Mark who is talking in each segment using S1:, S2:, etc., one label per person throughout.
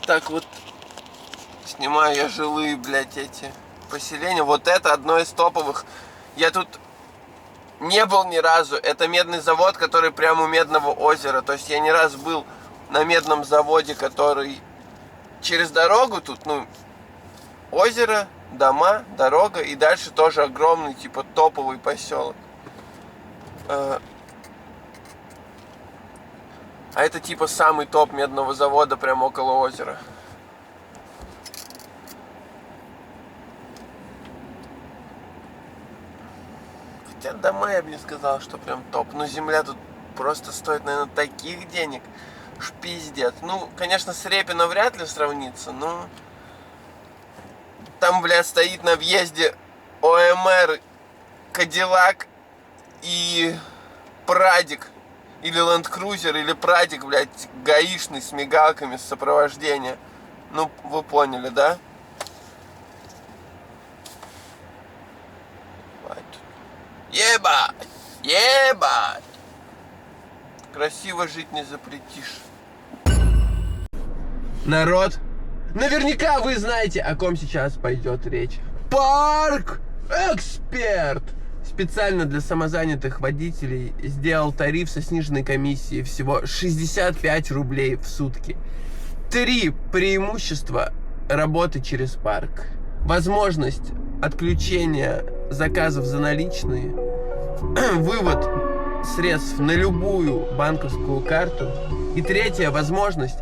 S1: Так вот, снимаю я жилые, блядь, эти поселения. Вот это одно из топовых. Я тут не был ни разу. Это медный завод, который прямо у Медного озера. То есть я не раз был на медном заводе, который через дорогу тут, ну, озеро, дома, дорога. И дальше тоже огромный, типа, топовый поселок. А это типа самый топ медного завода прямо около озера. Хотя дома я бы не сказал, что прям топ. Но земля тут просто стоит, наверное, таких денег. Уж пиздец. Ну, конечно, с Репино вряд ли сравнится, но... Там, блядь, стоит на въезде ОМР, Кадиллак и Прадик. Или Ленд-Крузер, или Прадик, блядь, гаишный с мигалками, с сопровождения. Ну, вы поняли, да? Ебать! Ебать! Красиво жить не запретишь. Народ, наверняка вы знаете, о ком сейчас пойдет речь. Парк Эксперт! Специально для самозанятых водителей сделал тариф со сниженной комиссией всего 65 рублей в сутки. 3 преимущества работы через парк. Возможность отключения заказов за наличные, вывод средств на любую банковскую карту. И третья возможность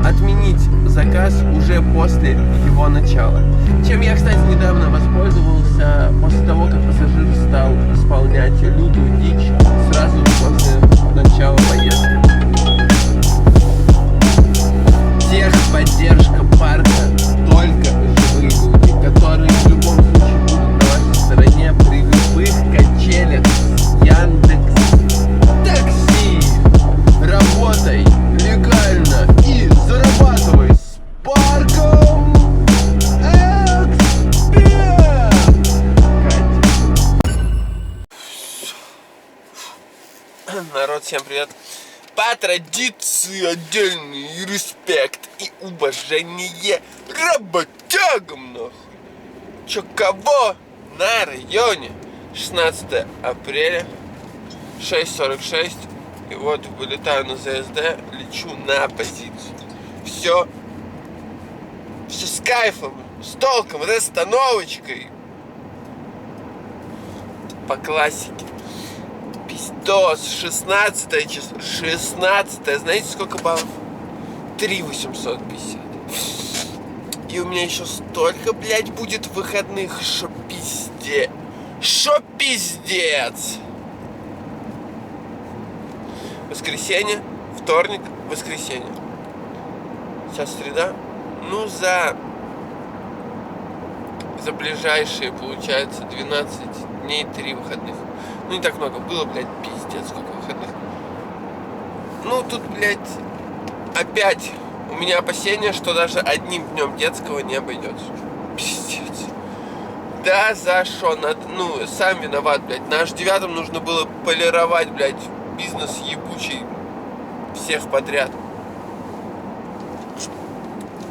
S1: отменить заказ уже после его начала. Чем я, кстати, недавно воспользовался после того, как пассажир стал исполнять лютую дичь сразу после начала поездки. Техподдержка парка только живые люди, которые в любом случае будут на вашей стороне при любых качелях. Яндекс Такси. Работай легально и зарабатывай с парком Эксперт. Народ, всем привет. По традиции отдельный респект и уважение работягам, нахуй. Чё кого? На районе 16 апреля 6:46. И вот вылетаю на ЗСД, лечу на позицию. Все с кайфом, с толком, расстановочкой. По классике. Пиздос, 16 число. 16, знаете сколько баллов? 3850. И у меня еще столько, блядь, будет выходных, шо пиздец. Шо пиздец. Воскресенье, вторник, воскресенье. Сейчас среда. Ну, за ближайшие, получается, 12 дней 3 выходных. Ну, не так много. Было, блядь, пиздец, сколько выходных. Ну, тут, блядь, опять у меня опасения, что даже одним днем детского не обойдется. Пиздец. Да за что? Ну, сам виноват, блядь. На H9 нужно было полировать, блядь, бизнес ебучий всех подряд.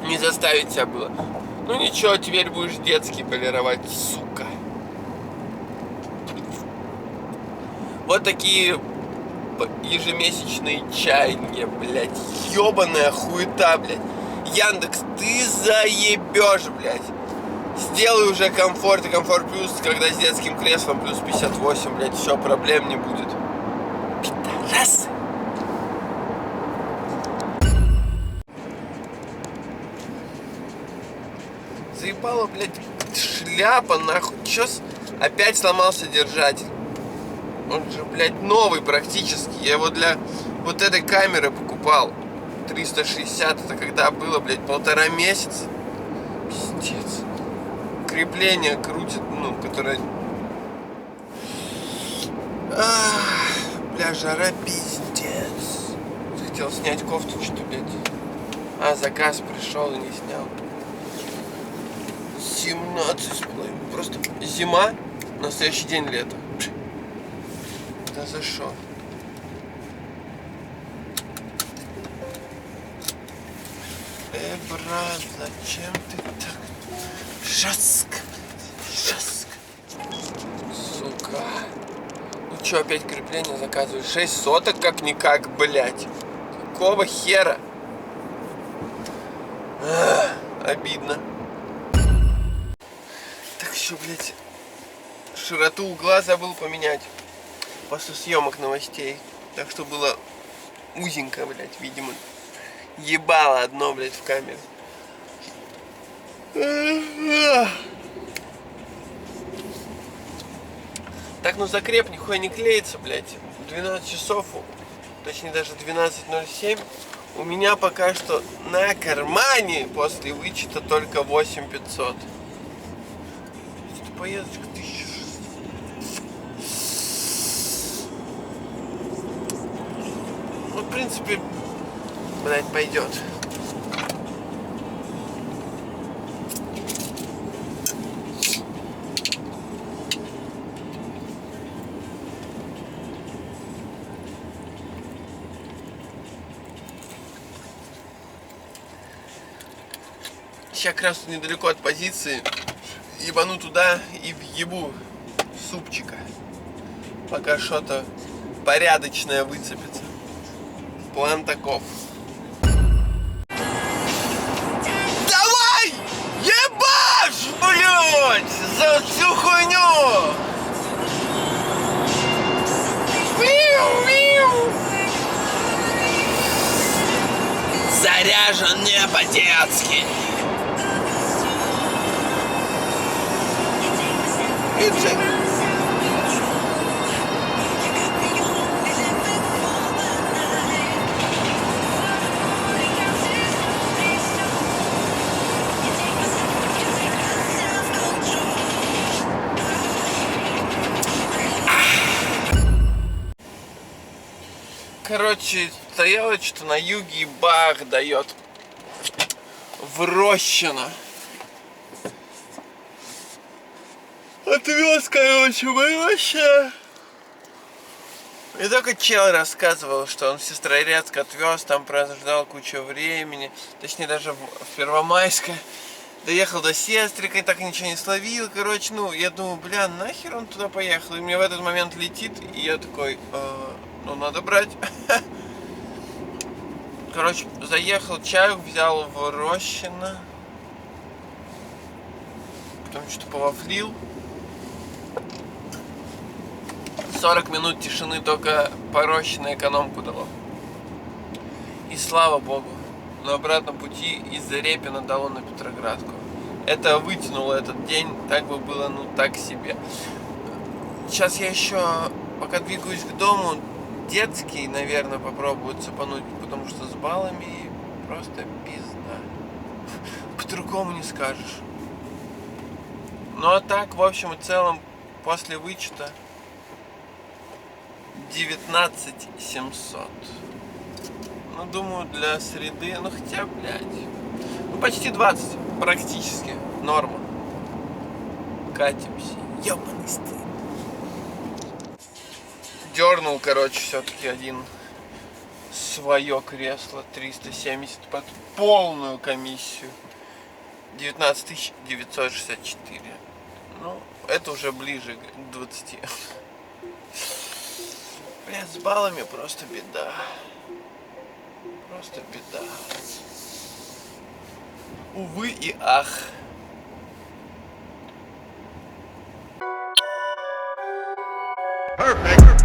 S1: Не заставить себя было. Ну ничего, теперь будешь детский полировать, сука. Вот такие ежемесячные чаяния, блядь. Ёбаная хуета, блядь. Яндекс, ты заебешь, блядь. Сделай уже комфорт и комфорт плюс, когда с детским креслом плюс 58, блядь, все, проблем не будет. Пидорас. Заебала, блядь, шляпа, нахуй. Чё опять сломался держатель? Он же, блядь, новый практически. Я его для вот этой камеры покупал. 360, это когда было, блядь, 1,5 месяца. Пиздец. Крепление крутит, ну, которое... Бля, жара, пиздец. Хотел снять кофту, что, блядь. Заказ пришел и не снял. 17,5. Просто зима, на следующий день лето. Да за что? Брат, зачем ты так жестко? Жестко. Сука. Ну чё, опять крепление заказываешь? 6 соток как-никак, блядь. Какого хера? Обидно. Так еще, блядь, широту угла забыл поменять после съемок новостей. Так что было узенько, блядь, видимо. Ебало одно, блядь, в камере. Так, ну закреп нихуя не клеится, блядь. 12 часов, точнее даже 12:07. У меня пока что на кармане после вычета только 8500. Поездочка 1600. Ну, в принципе, блядь, пойдет. Сейчас как раз недалеко от позиции. Ебану туда и въебу супчика. Пока что-то порядочное выцепится. План таков. Давай! Ебашь, блядь! За всю хуйню! Заряжен не по-детски. Короче, стояло что-то на юге и бах дает. В Рощино. Отвез, короче, в Рощино. И только чел рассказывал, что он в Сестрорецк отвез, там прождал кучу времени. Точнее, даже в Первомайское. Доехал до Сестрика, так ничего не словил. Короче, ну, я думаю, бля, нахер он туда поехал? И мне в этот момент летит, и я такой, ну, надо брать. Короче, заехал, чаю взял в Рощино. Потом что-то повафлил. 40 минут тишины только по Рощино экономку дало. И слава богу, на обратном пути из Репина дало на Петроградку. Это вытянуло этот день, так бы было, ну, так себе. Сейчас я еще, пока двигаюсь к дому, детский, наверное, попробую цепануть, потому что с баллами просто пизда. По-другому не скажешь. Ну а так, в общем и целом, после вычета 19700. Ну, думаю, для среды, ну хотя, блядь, ну почти 20, практически, норма. Катимся, ёбаный стыд. Дернул, короче, все-таки один свое кресло 370 под полную комиссию. 19 964. Ну, это уже ближе к 20. Блядь, с баллами просто беда. Просто беда. Увы и ах. Perfect.